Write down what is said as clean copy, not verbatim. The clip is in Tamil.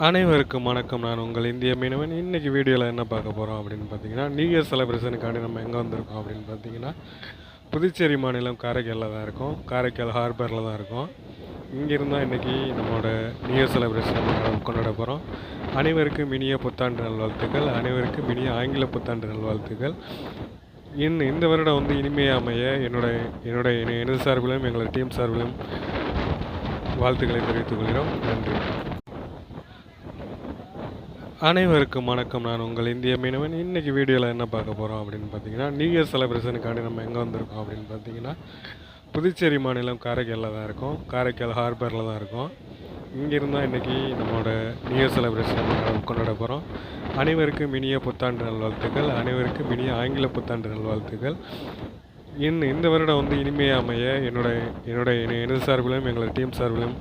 அனைவருக்கும் வணக்கம். நான் உங்கள் இந்திய மீனவன். இன்றைக்கி வீடியோவில் என்ன பார்க்க போகிறோம் அப்படின்னு பார்த்தீங்கன்னா, நியூ இயர் செலிப்ரேஷனுக்காண்டி நம்ம எங்கே வந்திருக்கோம் அப்படின்னு பார்த்தீங்கன்னா, புதுச்சேரி மாநிலம் காரைக்காலில் தான் இருக்கோம். காரைக்கால் ஹார்பரில் தான் இருக்கோம். இங்கேருந்து தான் இன்றைக்கி நம்மளோட நியூ இயர் செலிப்ரேஷன் கொண்டாட போகிறோம். அனைவருக்கும் இனிய புத்தாண்டு நல்வாழ்த்துக்கள். அனைவருக்கும் இனிய ஆங்கில புத்தாண்டு நல்வாழ்த்துக்கள். இந்த வருடம் வந்து இனிமையாக அமைய எனது சார்பிலும் எங்களோட டீம் சார்பிலும் வாழ்த்துக்களை தெரிவித்துக் கொள்கிறோம். நன்றி. அனைவருக்கும் வணக்கம். நான் உங்கள் இந்திய மீனவன். இன்றைக்கி வீடியோவில் என்ன பார்க்க போகிறோம் அப்படின்னு பார்த்தீங்கன்னா, நியூ இயர் செலிப்ரேஷனுக்காண்டி நம்ம எங்கே வந்திருக்கோம் அப்படின்னு பார்த்தீங்கன்னா, புதுச்சேரி மாநிலம் காரைக்காலில் தான் இருக்கோம். காரைக்கால் ஹார்பரில் தான் இருக்கோம். இங்கேருந்து தான் இன்றைக்கி நம்மளோட நியூ இயர் செலிப்ரேஷன் கொண்டாட போகிறோம். அனைவருக்கும் இனிய புத்தாண்டு நல்வாழ்த்துக்கள். அனைவருக்கும் இனிய ஆங்கில புத்தாண்டு நல்வாழ்த்துக்கள். இந்த வருடம் வந்து இனிமையாக அமைய எனது சார்பிலும் எங்களோட டீம் சார்பிலும்